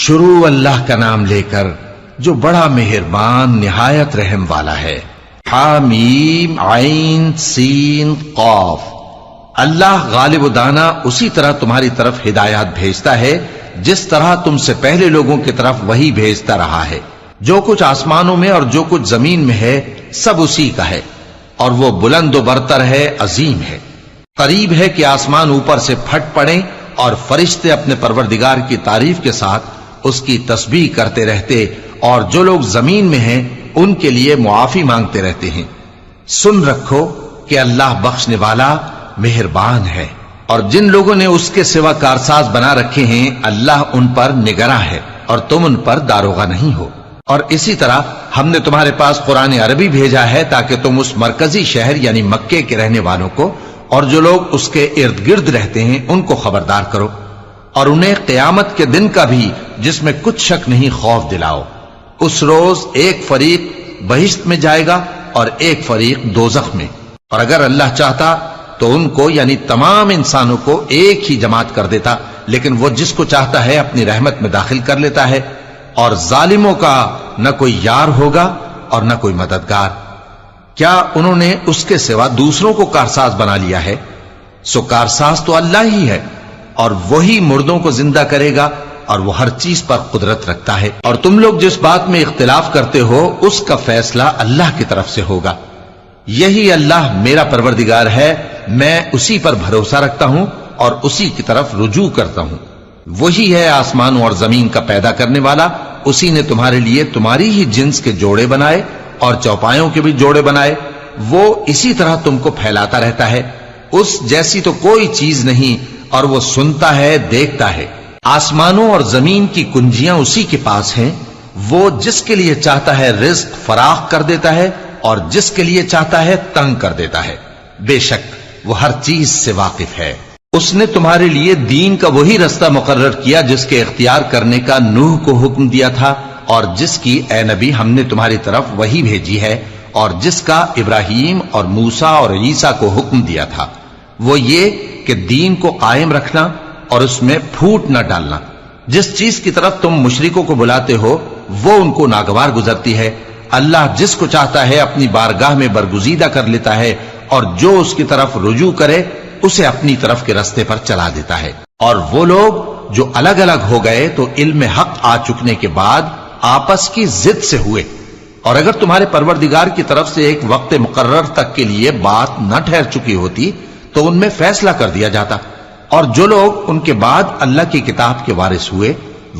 شروع اللہ کا نام لے کر جو بڑا مہربان نہایت رحم والا ہے۔ حامیم عین سین قاف۔ اللہ غالب و دانا اسی طرح تمہاری طرف ہدایات بھیجتا ہے جس طرح تم سے پہلے لوگوں کی طرف وہی بھیجتا رہا ہے۔ جو کچھ آسمانوں میں اور جو کچھ زمین میں ہے سب اسی کا ہے، اور وہ بلند و برتر ہے، عظیم ہے۔ قریب ہے کہ آسمان اوپر سے پھٹ پڑیں اور فرشتے اپنے پروردگار کی تعریف کے ساتھ اس کی تسبیح کرتے رہتے، اور جو لوگ زمین میں ہیں ان کے لیے معافی مانگتے رہتے ہیں۔ سن رکھو کہ اللہ بخشنے والا مہربان ہے، اور جن لوگوں نے اس کے سوا کارساز بنا رکھے ہیں اللہ ان پر نگراں ہے، اور تم ان پر داروغہ نہیں ہو۔ اور اسی طرح ہم نے تمہارے پاس قرآن عربی بھیجا ہے تاکہ تم اس مرکزی شہر یعنی مکے کے رہنے والوں کو اور جو لوگ اس کے ارد گرد رہتے ہیں ان کو خبردار کرو، اور انہیں قیامت کے دن کا بھی جس میں کچھ شک نہیں خوف دلاؤ۔ اس روز ایک فریق بہشت میں جائے گا اور ایک فریق دوزخ میں، اور اگر اللہ چاہتا تو ان کو یعنی تمام انسانوں کو ایک ہی جماعت کر دیتا، لیکن وہ جس کو چاہتا ہے اپنی رحمت میں داخل کر لیتا ہے، اور ظالموں کا نہ کوئی یار ہوگا اور نہ کوئی مددگار۔ کیا انہوں نے اس کے سوا دوسروں کو کارساز بنا لیا ہے؟ سو کارساز تو اللہ ہی ہے، اور وہی مردوں کو زندہ کرے گا، اور وہ ہر چیز پر قدرت رکھتا ہے۔ اور تم لوگ جس بات میں اختلاف کرتے ہو اس کا فیصلہ اللہ کی طرف سے ہوگا۔ یہی اللہ میرا پروردگار ہے، میں اسی پر بھروسہ رکھتا ہوں اور اسی کی طرف رجوع کرتا ہوں۔ وہی ہے آسمانوں اور زمین کا پیدا کرنے والا، اسی نے تمہارے لیے تمہاری ہی جنس کے جوڑے بنائے اور چوپایوں کے بھی جوڑے بنائے۔ وہ اسی طرح تم کو پھیلاتا رہتا ہے، اس جیسی تو کوئی چیز نہیں، اور وہ سنتا ہے، دیکھتا ہے۔ آسمانوں اور زمین کی کنجیاں اسی کے پاس ہیں، وہ جس کے لیے چاہتا ہے رزق فراخ کر دیتا ہے اور جس کے لیے چاہتا ہے تنگ کر دیتا ہے۔ بے شک وہ ہر چیز سے واقف ہے۔ اس نے تمہارے لیے دین کا وہی رستہ مقرر کیا جس کے اختیار کرنے کا نوح کو حکم دیا تھا، اور جس کی اے نبی ہم نے تمہاری طرف وہی بھیجی ہے، اور جس کا ابراہیم اور موسیٰ اور عیسیٰ کو حکم دیا تھا، وہ یہ کہ دین کو قائم رکھنا اور اس میں پھوٹ نہ ڈالنا۔ جس چیز کی طرف تم مشرکوں کو بلاتے ہو وہ ان کو ناگوار گزرتی ہے۔ اللہ جس کو چاہتا ہے اپنی بارگاہ میں برگزیدہ کر لیتا ہے، اور جو اس کی طرف رجوع کرے اسے اپنی طرف کے رستے پر چلا دیتا ہے۔ اور وہ لوگ جو الگ الگ ہو گئے تو علم حق آ چکنے کے بعد آپس کی ضد سے ہوئے، اور اگر تمہارے پروردگار کی طرف سے ایک وقت مقرر تک کے لیے بات نہ ٹھہر چکی ہوتی تو ان میں فیصلہ کر دیا جاتا، اور جو لوگ ان کے بعد اللہ کی کتاب کے وارث ہوئے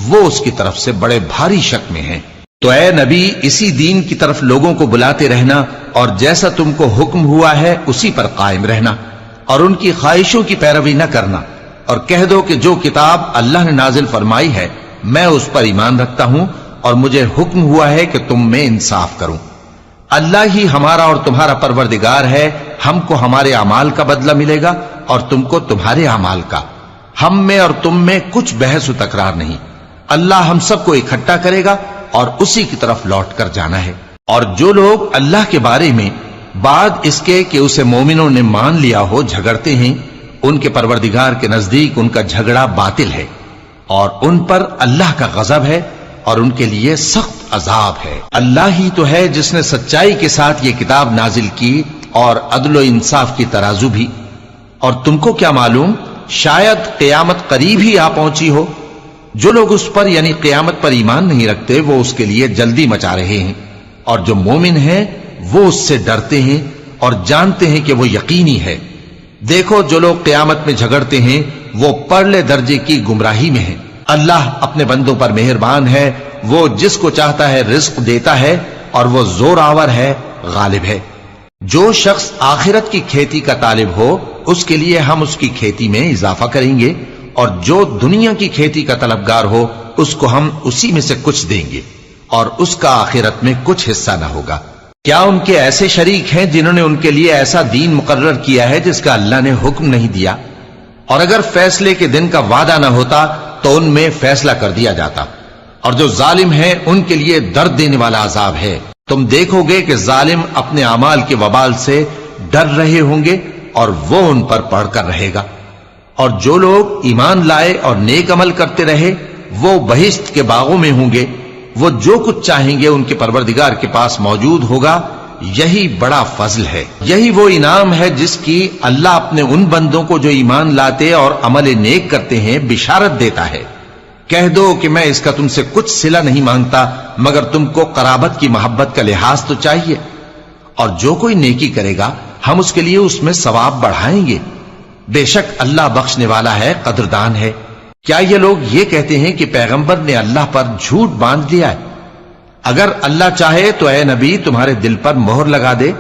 وہ اس کی طرف سے بڑے بھاری شک میں ہیں۔ تو اے نبی اسی دین کی طرف لوگوں کو بلاتے رہنا، اور جیسا تم کو حکم ہوا ہے اسی پر قائم رہنا، اور ان کی خواہشوں کی پیروی نہ کرنا، اور کہہ دو کہ جو کتاب اللہ نے نازل فرمائی ہے میں اس پر ایمان رکھتا ہوں، اور مجھے حکم ہوا ہے کہ تم میں انصاف کروں۔ اللہ ہی ہمارا اور تمہارا پروردگار ہے، ہم کو ہمارے اعمال کا بدلہ ملے گا اور تم کو تمہارے اعمال کا۔ ہم میں اور تم میں کچھ بحث و تکرار نہیں، اللہ ہم سب کو اکٹھا کرے گا اور اسی کی طرف لوٹ کر جانا ہے۔ اور جو لوگ اللہ کے بارے میں بعد اس کے کہ اسے مومنوں نے مان لیا ہو جھگڑتے ہیں، ان کے پروردگار کے نزدیک ان کا جھگڑا باطل ہے، اور ان پر اللہ کا غضب ہے اور ان کے لیے سخت عذاب ہے۔ اللہ ہی تو ہے جس نے سچائی کے ساتھ یہ کتاب نازل کی اور عدل و انصاف کی ترازو بھی۔ اور تم کو کیا معلوم، شاید قیامت قریب ہی آ پہنچی ہو۔ جو لوگ اس پر یعنی قیامت پر ایمان نہیں رکھتے وہ اس کے لیے جلدی مچا رہے ہیں، اور جو مومن ہیں وہ اس سے ڈرتے ہیں اور جانتے ہیں کہ وہ یقینی ہے۔ دیکھو جو لوگ قیامت میں جھگڑتے ہیں وہ پرلے درجے کی گمراہی میں ہیں۔ اللہ اپنے بندوں پر مہربان ہے، وہ جس کو چاہتا ہے رزق دیتا ہے، اور وہ زور آور ہے، غالب ہے۔ جو شخص آخرت کی کھیتی کا طالب ہو اس کے لیے ہم اس کی کھیتی میں اضافہ کریں گے، اور جو دنیا کی کھیتی کا طلبگار ہو اس کو ہم اسی میں سے کچھ دیں گے، اور اس کا آخرت میں کچھ حصہ نہ ہوگا۔ کیا ان کے ایسے شریک ہیں جنہوں نے ان کے لیے ایسا دین مقرر کیا ہے جس کا اللہ نے حکم نہیں دیا؟ اور اگر فیصلے کے دن کا وعدہ نہ ہوتا تو ان میں فیصلہ کر دیا جاتا، اور جو ظالم ہیں ان کے لیے درد دینے والا عذاب ہے۔ تم دیکھو گے کہ ظالم اپنے اعمال کے وبال سے ڈر رہے ہوں گے اور وہ ان پر پڑھ کر رہے گا، اور جو لوگ ایمان لائے اور نیک عمل کرتے رہے وہ بہشت کے باغوں میں ہوں گے، وہ جو کچھ چاہیں گے ان کے پروردگار کے پاس موجود ہوگا۔ یہی بڑا فضل ہے، یہی وہ انعام ہے جس کی اللہ اپنے ان بندوں کو جو ایمان لاتے اور عمل نیک کرتے ہیں بشارت دیتا ہے۔ کہہ دو کہ میں اس کا تم سے کچھ صلہ نہیں مانگتا مگر تم کو قرابت کی محبت کا لحاظ تو چاہیے، اور جو کوئی نیکی کرے گا ہم اس کے لیے اس میں ثواب بڑھائیں گے۔ بے شک اللہ بخشنے والا ہے، قدردان ہے۔ کیا یہ لوگ یہ کہتے ہیں کہ پیغمبر نے اللہ پر جھوٹ باندھ دیا ہے؟ اگر اللہ چاہے تو اے نبی تمہارے دل پر مہر لگا دے،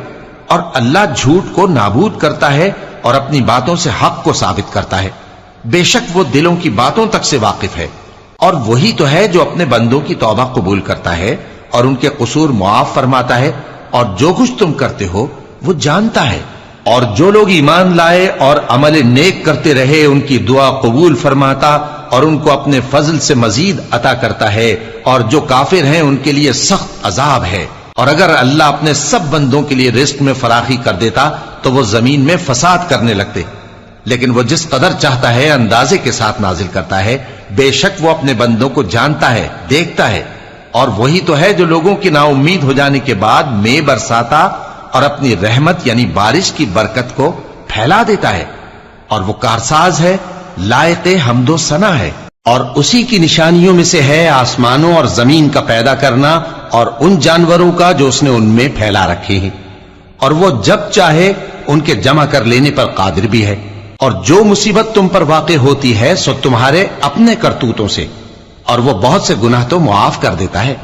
اور اللہ جھوٹ کو نابود کرتا ہے اور اپنی باتوں سے حق کو ثابت کرتا ہے۔ بے شک وہ دلوں کی باتوں تک سے واقف ہے، اور وہی تو ہے جو اپنے بندوں کی توبہ قبول کرتا ہے اور ان کے قصور معاف فرماتا ہے، اور جو کچھ تم کرتے ہو وہ جانتا ہے۔ اور جو لوگ ایمان لائے اور عمل نیک کرتے رہے ان کی دعا قبول فرماتا اور ان کو اپنے فضل سے مزید عطا کرتا ہے، اور جو کافر ہیں ان کے لیے سخت عذاب ہے۔ اور اگر اللہ اپنے سب بندوں کے لیے رزق میں فراخی کر دیتا تو وہ زمین میں فساد کرنے لگتے، لیکن وہ جس قدر چاہتا ہے اندازے کے ساتھ نازل کرتا ہے۔ بے شک وہ اپنے بندوں کو جانتا ہے، دیکھتا ہے، اور وہی تو ہے جو لوگوں کی نا امید ہو جانے کے بعد میں برساتا اور اپنی رحمت یعنی بارش کی برکت کو پھیلا دیتا ہے، اور وہ کارساز ہے، لائق حمد و ثنا ہے۔ اور اسی کی نشانیوں میں سے ہے آسمانوں اور زمین کا پیدا کرنا اور ان جانوروں کا جو اس نے ان میں پھیلا رکھے ہیں، اور وہ جب چاہے ان کے جمع کر لینے پر قادر بھی ہے۔ اور جو مصیبت تم پر واقع ہوتی ہے سو تمہارے اپنے کرتوتوں سے، اور وہ بہت سے گناہ تو معاف کر دیتا ہے۔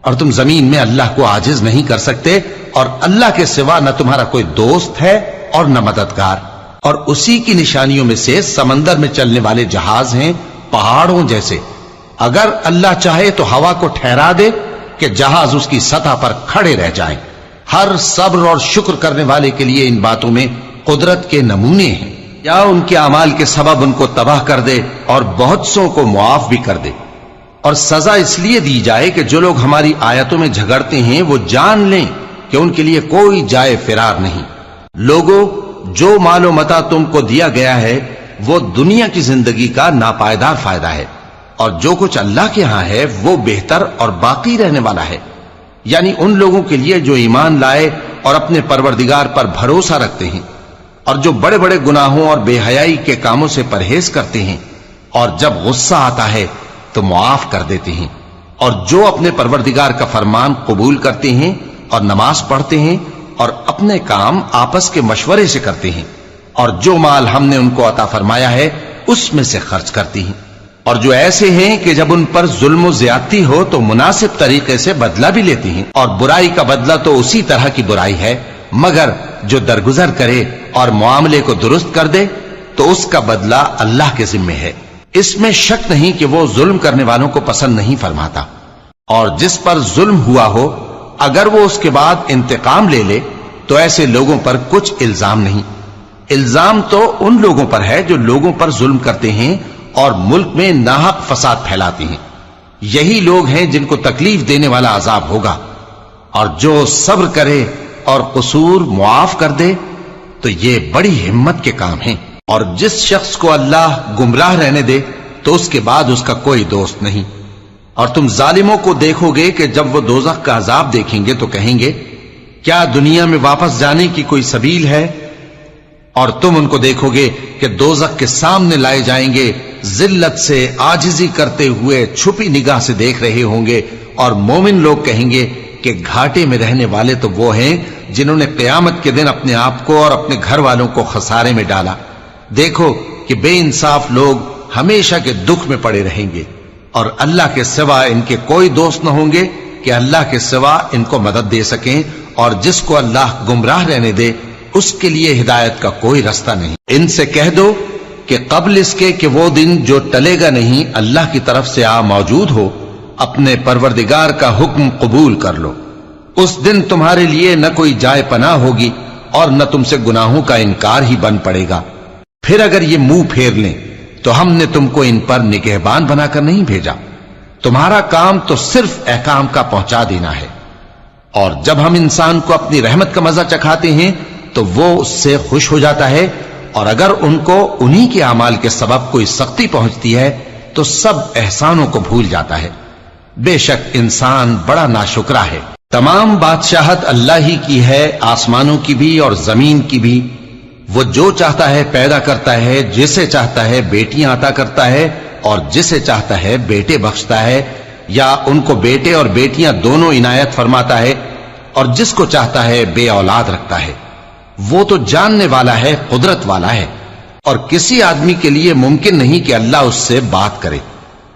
اور تم زمین میں اللہ کو عاجز نہیں کر سکتے، اور اللہ کے سوا نہ تمہارا کوئی دوست ہے اور نہ مددگار۔ اور اسی کی نشانیوں میں سے سمندر میں چلنے والے جہاز ہیں پہاڑوں جیسے۔ اگر اللہ چاہے تو ہوا کو ٹھہرا دے کہ جہاز اس کی سطح پر کھڑے رہ جائیں۔ ہر صبر اور شکر کرنے والے کے لیے ان باتوں میں قدرت کے نمونے ہیں۔ یا ان کے اعمال کے سبب ان کو تباہ کر دے اور بہت سو کو معاف بھی کر دے۔ اور سزا اس لیے دی جائے کہ جو لوگ ہماری آیتوں میں جھگڑتے ہیں وہ جان لیں کہ ان کے لیے کوئی جائے فرار نہیں۔ لوگوں، جو مال و متاع تم کو دیا گیا ہے وہ دنیا کی زندگی کا ناپائیدار فائدہ ہے، اور جو کچھ اللہ کے ہاں ہے وہ بہتر اور باقی رہنے والا ہے، یعنی ان لوگوں کے لیے جو ایمان لائے اور اپنے پروردگار پر بھروسہ رکھتے ہیں، اور جو بڑے بڑے گناہوں اور بے حیائی کے کاموں سے پرہیز کرتے ہیں، اور جب غصہ آتا ہے تو معاف کر دیتے ہیں، اور جو اپنے پروردگار کا فرمان قبول کرتے ہیں اور نماز پڑھتے ہیں اور اپنے کام آپس کے مشورے سے کرتے ہیں، اور جو مال ہم نے ان کو عطا فرمایا ہے اس میں سے خرچ کرتی ہیں۔ اور جو ایسے ہیں کہ جب ان پر ظلم و زیادتی ہو تو مناسب طریقے سے بدلہ بھی لیتی ہیں، اور برائی کا بدلہ تو اسی طرح کی برائی ہے، مگر جو درگزر کرے اور معاملے کو درست کر دے تو اس کا بدلہ اللہ کے ذمے ہے۔ اس میں شک نہیں کہ وہ ظلم کرنے والوں کو پسند نہیں فرماتا۔ اور جس پر ظلم ہوا ہو اگر وہ اس کے بعد انتقام لے لے تو ایسے لوگوں پر کچھ الزام نہیں۔ الزام تو ان لوگوں پر ہے جو لوگوں پر ظلم کرتے ہیں اور ملک میں ناحق فساد پھیلاتے ہیں۔ یہی لوگ ہیں جن کو تکلیف دینے والا عذاب ہوگا۔ اور جو صبر کرے اور قصور معاف کر دے تو یہ بڑی ہمت کے کام ہیں۔ اور جس شخص کو اللہ گمراہ رہنے دے تو اس کے بعد اس کا کوئی دوست نہیں۔ اور تم ظالموں کو دیکھو گے کہ جب وہ دوزخ کا عذاب دیکھیں گے تو کہیں گے کیا دنیا میں واپس جانے کی کوئی سبیل ہے؟ اور تم ان کو دیکھو گے کہ دوزخ کے سامنے لائے جائیں گے، ذلت سے عاجزی کرتے ہوئے چھپی نگاہ سے دیکھ رہے ہوں گے، اور مومن لوگ کہیں گے کہ گھاٹے میں رہنے والے تو وہ ہیں جنہوں نے قیامت کے دن اپنے آپ کو اور اپنے گھر والوں کو خسارے میں ڈالا۔ دیکھو کہ بے انصاف لوگ ہمیشہ کے دکھ میں پڑے رہیں گے، اور اللہ کے سوا ان کے کوئی دوست نہ ہوں گے کہ اللہ کے سوا ان کو مدد دے سکیں، اور جس کو اللہ گمراہ رہنے دے اس کے لیے ہدایت کا کوئی رستہ نہیں۔ ان سے کہہ دو کہ قبل اس کے کہ وہ دن جو ٹلے گا نہیں اللہ کی طرف سے آ موجود ہو، اپنے پروردگار کا حکم قبول کر لو۔ اس دن تمہارے لیے نہ کوئی جائے پناہ ہوگی اور نہ تم سے گناہوں کا انکار ہی بن پڑے گا۔ پھر اگر یہ منہ پھیر لیں تو ہم نے تم کو ان پر نگہبان بنا کر نہیں بھیجا، تمہارا کام تو صرف احکام کا پہنچا دینا ہے۔ اور جب ہم انسان کو اپنی رحمت کا مزہ چکھاتے ہیں تو وہ اس سے خوش ہو جاتا ہے، اور اگر ان کو انہی کے اعمال کے سبب کوئی سختی پہنچتی ہے تو سب احسانوں کو بھول جاتا ہے۔ بے شک انسان بڑا ناشکرا ہے۔ تمام بادشاہت اللہ ہی کی ہے، آسمانوں کی بھی اور زمین کی بھی۔ وہ جو چاہتا ہے پیدا کرتا ہے، جسے چاہتا ہے بیٹیاں عطا کرتا ہے اور جسے چاہتا ہے بیٹے بخشتا ہے، یا ان کو بیٹے اور بیٹیاں دونوں عنایت فرماتا ہے، اور جس کو چاہتا ہے بے اولاد رکھتا ہے۔ وہ تو جاننے والا ہے، قدرت والا ہے، اور کسی آدمی کے لیے ممکن نہیں کہ اللہ اس سے بات کرے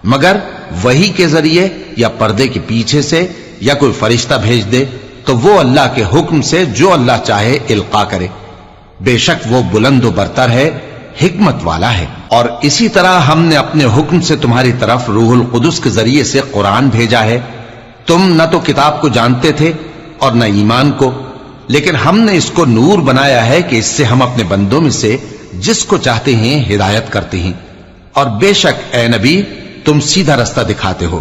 مگر وحی کے ذریعے یا پردے کے پیچھے سے، یا کوئی فرشتہ بھیج دے تو وہ اللہ کے حکم سے جو اللہ چاہے القا کرے۔ بے شک وہ بلند و برتر ہے، حکمت والا ہے۔ اور اسی طرح ہم نے اپنے حکم سے تمہاری طرف روح القدس کے ذریعے سے قرآن بھیجا ہے۔ تم نہ تو کتاب کو جانتے تھے اور نہ ایمان کو، لیکن ہم نے اس کو نور بنایا ہے کہ اس سے ہم اپنے بندوں میں سے جس کو چاہتے ہیں ہدایت کرتے ہیں۔ اور بے شک اے نبی تم سیدھا رستہ دکھاتے ہو،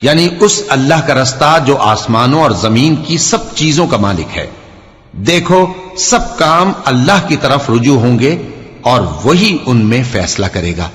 یعنی اس اللہ کا رستہ جو آسمانوں اور زمین کی سب چیزوں کا مالک ہے۔ دیکھو سب کام اللہ کی طرف رجوع ہوں گے اور وہی ان میں فیصلہ کرے گا۔